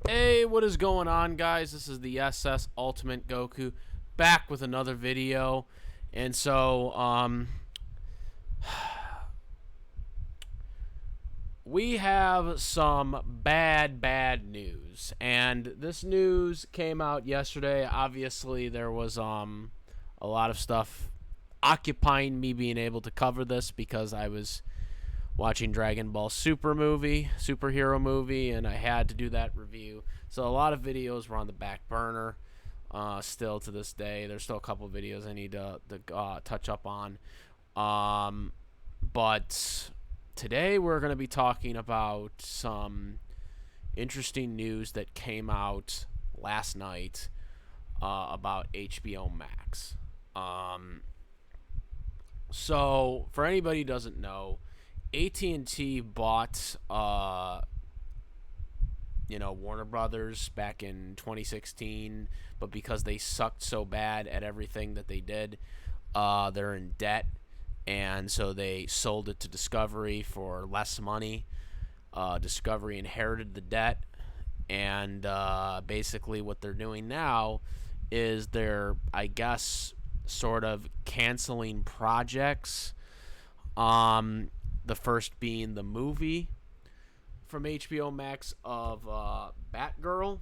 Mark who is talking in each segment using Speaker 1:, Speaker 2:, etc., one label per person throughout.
Speaker 1: Hey, what is going on, guys? This is the SS Ultimate Goku back with another video. And we have some bad news. And this news came out yesterday. Obviously, there was a lot of stuff occupying me being able to cover this because I was watching Dragon Ball superhero movie, and I had to do that review. So a lot of videos were on the back burner. Still to this day, there's still a couple of videos I need to touch up on. But today we're going to be talking about some interesting news that came out last night about HBO Max. So for anybody who doesn't know, AT&T bought Warner Brothers back in 2016, but because they sucked so bad at everything that they did, they're in debt, and so they sold it to Discovery for less money. Discovery inherited the debt, and basically what they're doing now is they're, I guess, sort of canceling projects. The first being the movie from HBO Max of Batgirl.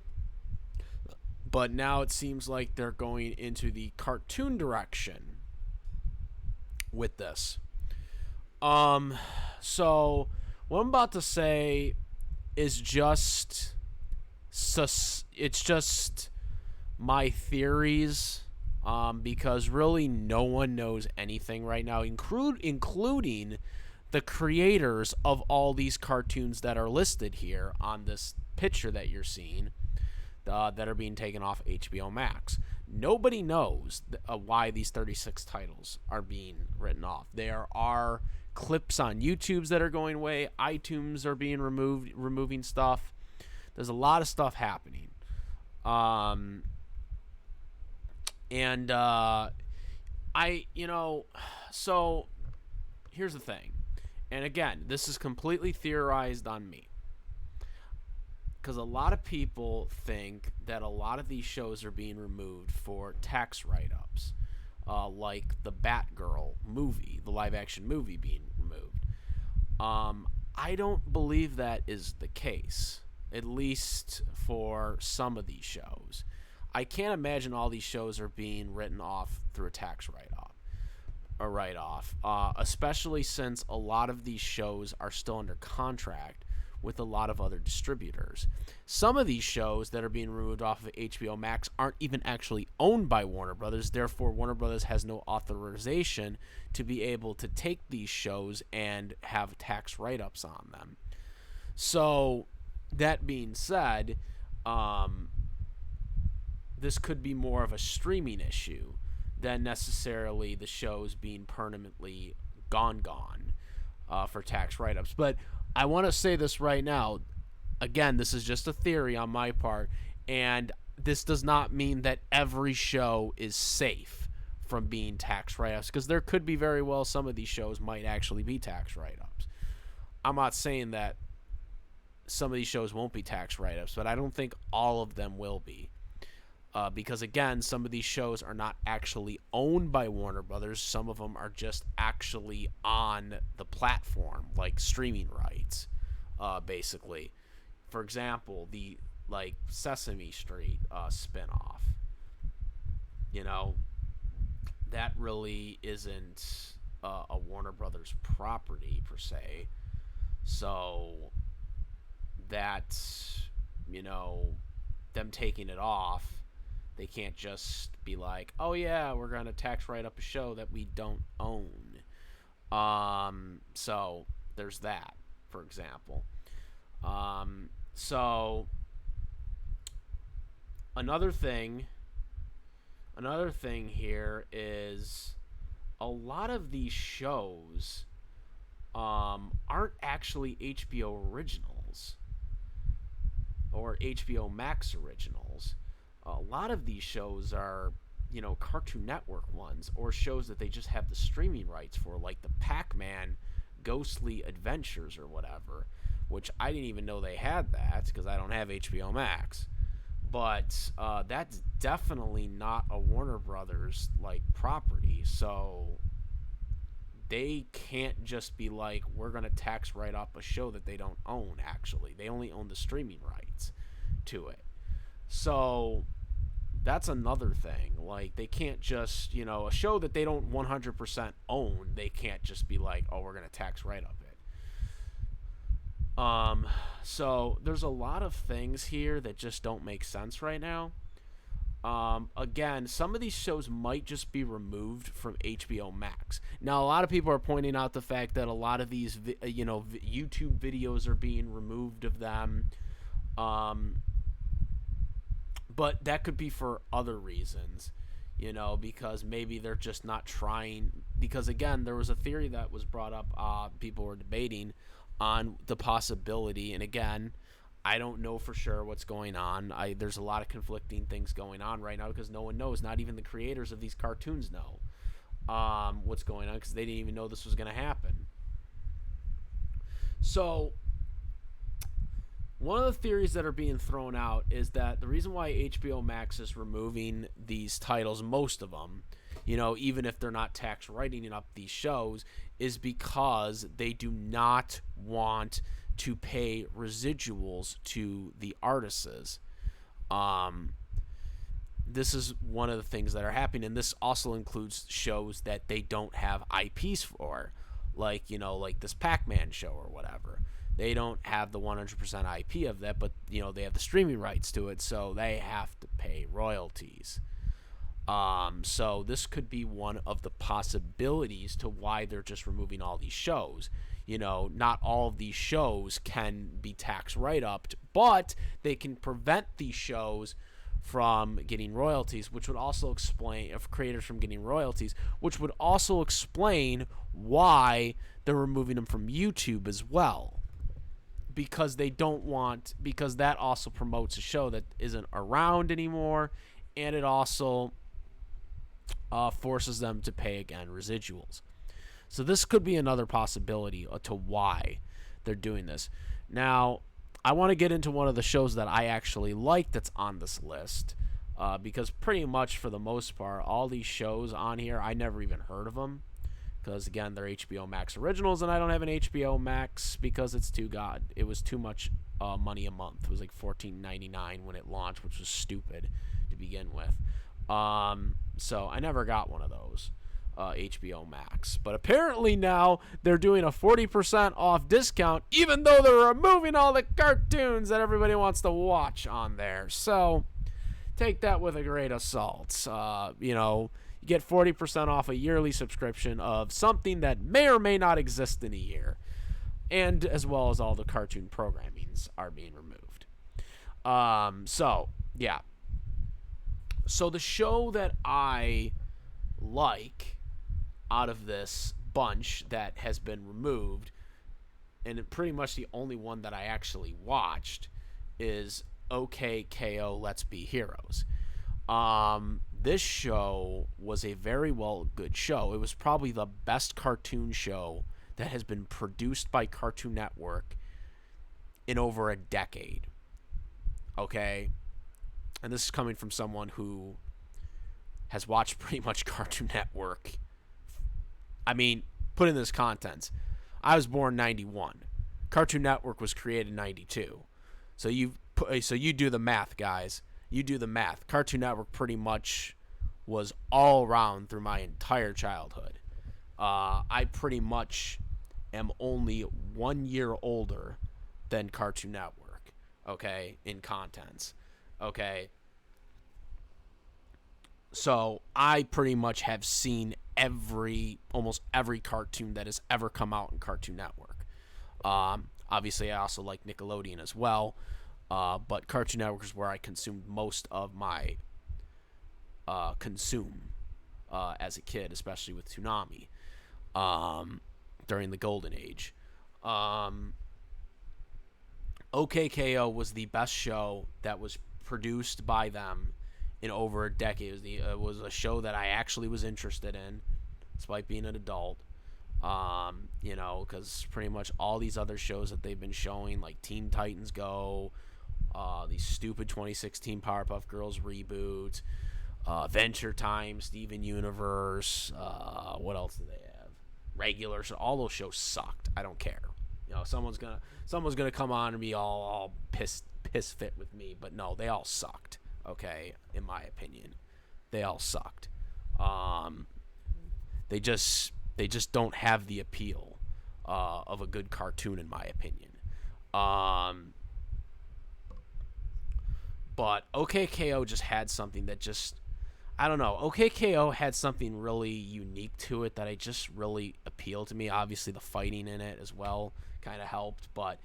Speaker 1: But now it seems like they're going into the cartoon direction with this. So what I'm about to say is just it's just my theories, because really no one knows anything right now, including the creators of all these cartoons that are listed here on this picture that you're seeing, that are being taken off HBO Max. Nobody knows why these 36 titles are being written off. There are clips on YouTube that are going away. iTunes are being removing stuff. There's a lot of stuff happening. So here's the thing. And again, this is completely theorized on me, because a lot of people think that a lot of these shows are being removed for tax write-ups, like the Batgirl movie, the live-action movie being removed. I don't believe that is the case, at least for some of these shows. I can't imagine all these shows are being written off through a tax write-off. Especially since a lot of these shows are still under contract with a lot of other distributors. Some of these shows that are being removed off of HBO Max aren't even actually owned by Warner Brothers. Therefore, Warner Brothers has no authorization to be able to take these shows and have tax write-ups on them. So, that being said, this could be more of a streaming issue than necessarily the shows being permanently gone for tax write-ups. But I want to say this right now. Again, this is just a theory on my part, and this does not mean that every show is safe from being tax write-ups, because there could be very well some of these shows might actually be tax write-ups. I'm not saying that some of these shows won't be tax write-ups, but I don't think all of them will be. Because, again, some of these shows are not actually owned by Warner Brothers. Some of them are just actually on the platform, like streaming rights, basically. For example, the Sesame Street spinoff. That really isn't a Warner Brothers property, per se. So, that's, them taking it off. They can't just be like, oh yeah, we're going to tax write up a show that we don't own. So there's that, for example. So another thing here is a lot of these shows aren't actually HBO originals or HBO Max originals. A lot of these shows are, Cartoon Network ones, or shows that they just have the streaming rights for, like the Pac-Man Ghostly Adventures or whatever. which I didn't even know they had that because I don't have HBO Max. But that's definitely not a Warner Brothers like property, so they can't just be like, we're going to tax write up a show that they don't own. Actually, they only own the streaming rights to it. So that's another thing. Like, they can't just, a show that they don't 100% own, they can't just be like, oh, we're going to tax write up it. So there's a lot of things here that just don't make sense right now. Again, some of these shows might just be removed from HBO Max. Now, a lot of people are pointing out the fact that a lot of these, YouTube videos are being removed of them. But that could be for other reasons, because maybe they're just not trying. Because, again, there was a theory that was brought up, people were debating on the possibility, and again, I don't know for sure what's going on. There's a lot of conflicting things going on right now because no one knows. Not even the creators of these cartoons know what's going on because they didn't even know this was going to happen. So one of the theories that are being thrown out is that the reason why HBO Max is removing these titles, most of them, even if they're not tax writing up these shows, is because they do not want to pay residuals to the artists. This is one of the things that are happening, and this also includes shows that they don't have IPs for, like this Pac-Man show or whatever. They don't have the 100% IP of that, but they have the streaming rights to it, so they have to pay royalties. So this could be one of the possibilities to why they're just removing all these shows. Not all of these shows can be tax write-upped, but they can prevent these shows from getting royalties, which would also explain, if creators from getting royalties, which would also explain why they're removing them from YouTube as well. Because they don't want, because that also promotes a show that isn't around anymore, and it also forces them to pay, again, residuals. So this could be another possibility to why they're doing this. Now, I want to get into one of the shows that I actually like that's on this list, because pretty much for the most part, all these shows on here, I never even heard of them, because again, they're HBO Max originals, and I don't have an HBO Max because it was too much money a month. It was like $14.99 when it launched, which was stupid to begin with. So I never got one of those. HBO Max, but apparently now they're doing a 40% off discount, even though they're removing all the cartoons that everybody wants to watch on there. So take that with a grain of salt. You get 40% off a yearly subscription of something that may or may not exist in a year, and as well as all the cartoon programmings are being removed. So yeah. So the show that I like out of this bunch that has been removed, and pretty much the only one that I actually watched, is OKKO Let's Be Heroes. This show was a very good show. It was probably the best cartoon show that has been produced by Cartoon Network in over a decade. Okay? And this is coming from someone who has watched pretty much Cartoon Network. I mean, put in this context. I was born in 91. Cartoon Network was created in 92. So you do the math, guys. You do the math. Cartoon Network pretty much was all around through my entire childhood. I pretty much am only 1 year older than Cartoon Network, okay, in contents, okay? So I pretty much have seen almost every cartoon that has ever come out in Cartoon Network. Obviously, I also like Nickelodeon as well, but Cartoon Network is where I consumed most of my consume as a kid, especially with Toonami during the Golden Age. OKKO was the best show that was produced by them in over a decade. It was a show that I actually was interested in, despite being an adult. Because pretty much all these other shows that they've been showing, like Teen Titans Go, these stupid 2016 Powerpuff Girls reboot, Adventure Time, Steven Universe, what else do they have? Regular, so all those shows sucked. I don't care. Someone's gonna come on and be all piss fit with me, but no, they all sucked. Okay, in my opinion, they all sucked. Um, they just don't have the appeal of a good cartoon, in my opinion. Um, but OKKO just had something that just, I don't know. OKKO had something really unique to it that I just really appealed to me. Obviously, the fighting in it as well kind of helped, but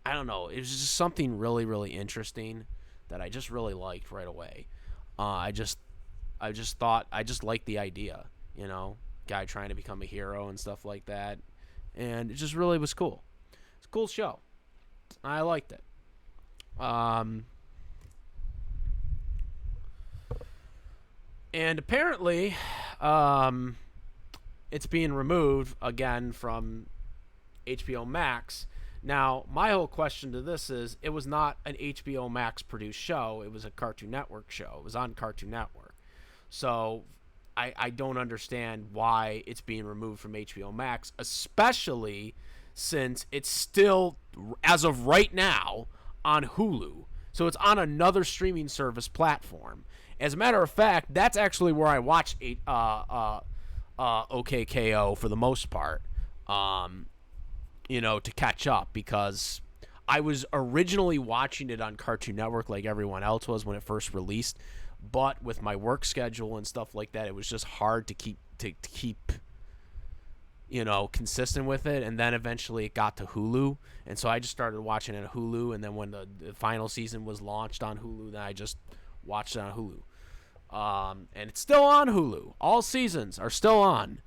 Speaker 1: I don't know. It was just something really, really interesting that I just really liked right away. I just liked the idea, guy trying to become a hero and stuff like that, and it just really was cool. It's a cool show. I liked it. Um, and apparently, um, it's being removed again from HBO Max. Now, my whole question to this is, it was not an HBO Max produced show. It was a Cartoon Network show. It was on Cartoon Network. So I don't understand why it's being removed from HBO Max, especially since it's still, as of right now, on Hulu. So it's on another streaming service platform. As a matter of fact, that's actually where I watch OKKO for the most part, to catch up, because I was originally watching it on Cartoon Network like everyone else was when it first released, but with my work schedule and stuff like that, it was just hard to keep consistent with it. And then eventually it got to Hulu, and so I just started watching it on Hulu. And then when the final season was launched on Hulu, then I just watched it on Hulu. And it's still on Hulu. All seasons are still on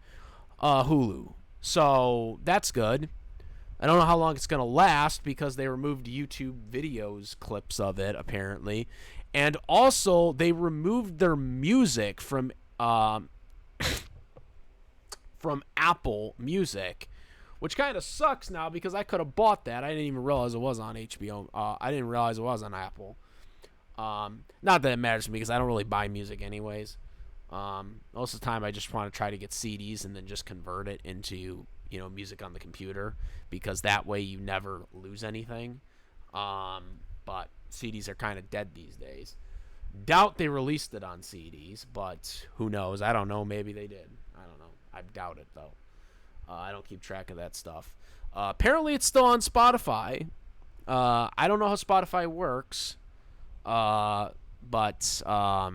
Speaker 1: Hulu, so that's good. I don't know how long it's going to last, because they removed YouTube videos clips of it, apparently. And also, they removed their music from Apple Music, which kind of sucks now, because I could have bought that. I didn't even realize it was on HBO. I didn't realize it was on Apple. Not that it matters to me, because I don't really buy music anyways. Most of the time, I just want to try to get CDs and then just convert it into music on the computer, because that way you never lose anything. But CDs are kind of dead these days. Doubt they released it on CDs, but who knows? I don't know. Maybe they did. I don't know. I doubt it, though. I don't keep track of that stuff. Apparently, it's still on Spotify. I don't know how Spotify works, but I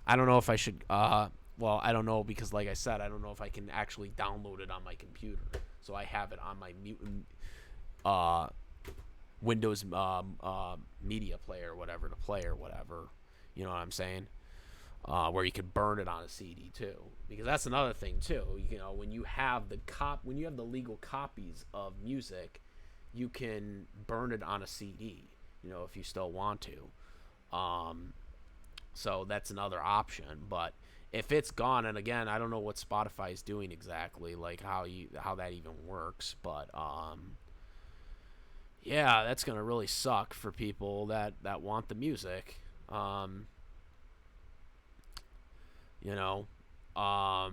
Speaker 1: don't know if I should. Well, I don't know, because, like I said, I don't know if I can actually download it on my computer. So I have it on my Windows media player or whatever to play or whatever. You know what I'm saying? Where you could burn it on a CD too, because that's another thing too. When you have the legal copies of music, you can burn it on a CD. If you still want to. So that's another option, but if it's gone, and again, I don't know what Spotify is doing exactly, like how that even works, but yeah, that's gonna really suck for people that want the music. You know, I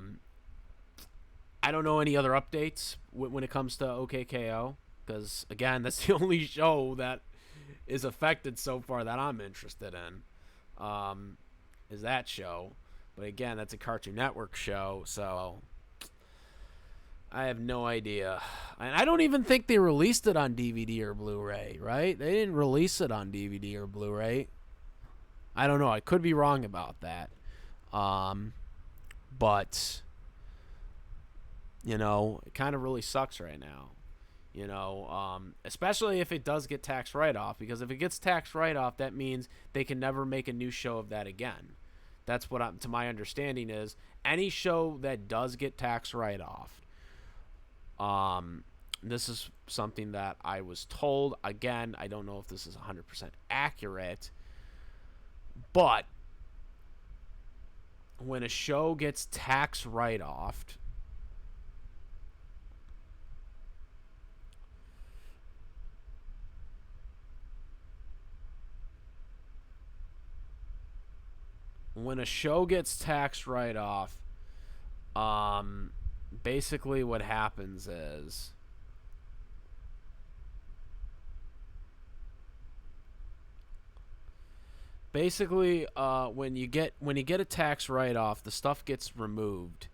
Speaker 1: don't know any other updates when it comes to OKKO, because again, that's the only show that is affected so far that I'm interested in. Is that show. But again, that's a Cartoon Network show, so I have no idea. And I don't even think they released it on DVD or Blu-ray, right? They didn't release it on DVD or Blu-ray. I don't know. I could be wrong about that. But, it kind of really sucks right now. Especially if it does get tax write-off, because if it gets tax write-off, that means they can never make a new show of that again. That's what to my understanding is, any show that does get tax write-off. This is something that I was told. Again, I don't know if this is 100% accurate, but when a show gets tax write-offed, when a show gets tax write off, um, basically what happens is when you get a tax write off, the stuff gets removed.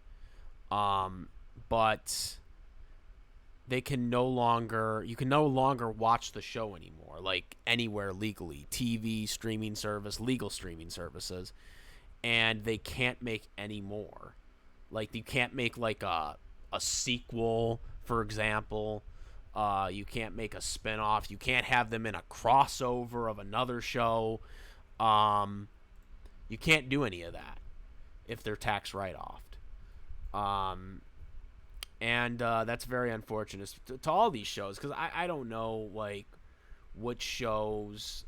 Speaker 1: But they can no longer you can no longer watch the show anymore, like anywhere legally, TV, streaming service, legal streaming services, and they can't make any more. Like you can't make like a sequel, for example. You can't make a spinoff. You can't have them in a crossover of another show. Um, you can't do any of that if they're tax write offed. Um, and that's very unfortunate to all these shows because I don't know like which shows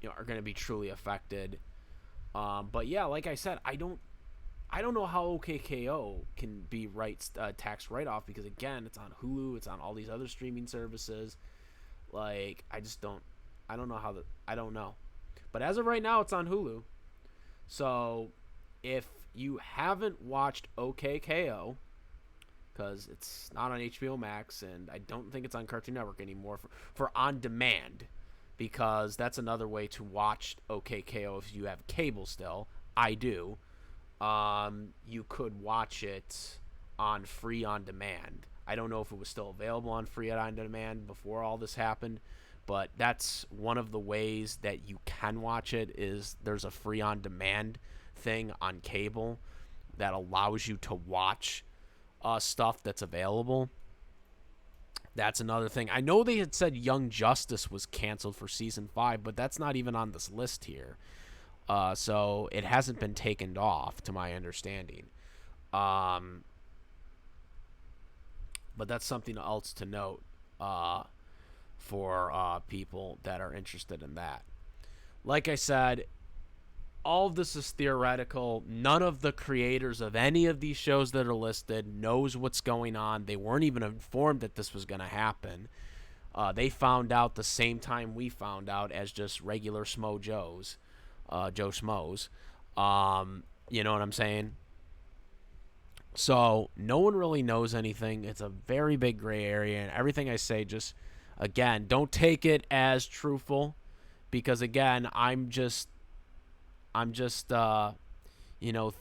Speaker 1: are going to be truly affected. But yeah, like I said, I don't know how OKKO can be tax write off because again, it's on Hulu, it's on all these other streaming services. Like I don't know I don't know. But as of right now, it's on Hulu. So if you haven't watched OKKO, because it's not on HBO Max, and I don't think it's on Cartoon Network anymore for on demand, because that's another way to watch OKKO if you have cable still. I do. You could watch it on free on demand. I don't know if it was still available on free on demand before all this happened, but that's one of the ways that you can watch it is there's a free on demand thing on cable that allows you to watch stuff that's available. That's another thing. I know they had said Young Justice was canceled for season 5, but that's not even on this list here. So it hasn't been taken off, to my understanding. But that's something else to note for people that are interested in that. Like I said, all of this is theoretical. None of the creators of any of these shows that are listed knows what's going on. They weren't even informed that this was going to happen. They found out the same time we found out as just regular Smo Joes. Joe Schmoes. You know what I'm saying? So no one really knows anything. It's a very big gray area, and everything I say, just again, don't take it as truthful, because again, I'm just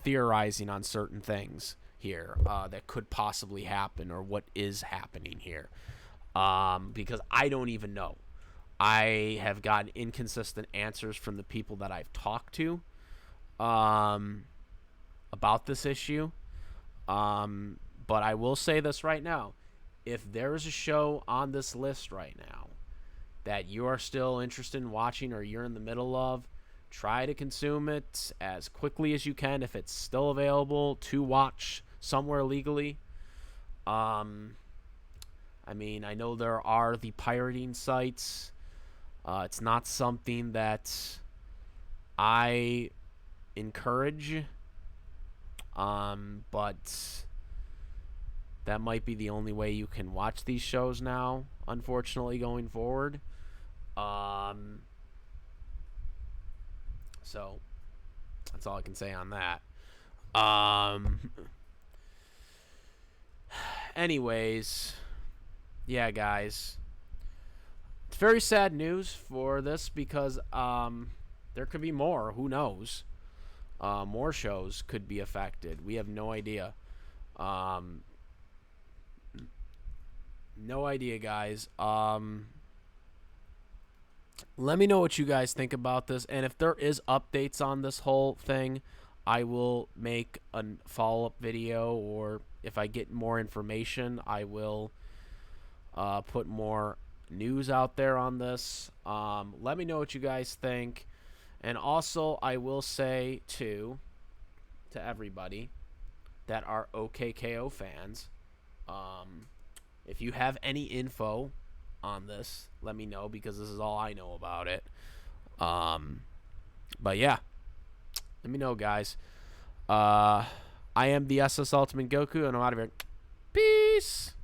Speaker 1: theorizing on certain things here that could possibly happen or what is happening here, because I don't even know. I have gotten inconsistent answers from the people that I've talked to about this issue. But I will say this right now. If there is a show on this list right now that you are still interested in watching or you're in the middle of, try to consume it as quickly as you can if it's still available to watch somewhere legally. I mean, I know there are the pirating sites. It's not something that I encourage, but that might be the only way you can watch these shows now, unfortunately, going forward. So that's all I can say on that. Anyways, yeah, guys. It's very sad news for this because there could be more. Who knows? More shows could be affected. We have no idea. No idea, guys. Let me know what you guys think about this, and if there is updates on this whole thing, I will make a follow-up video, or if I get more information, I will put more news out there on this. Let me know what you guys think. And also, I will say, too, to everybody that are OKKO fans, if you have any info on this, let me know, because this is all I know about it. But yeah, let me know, guys. I am the SS Ultimate Goku, and I'm out of here. Peace!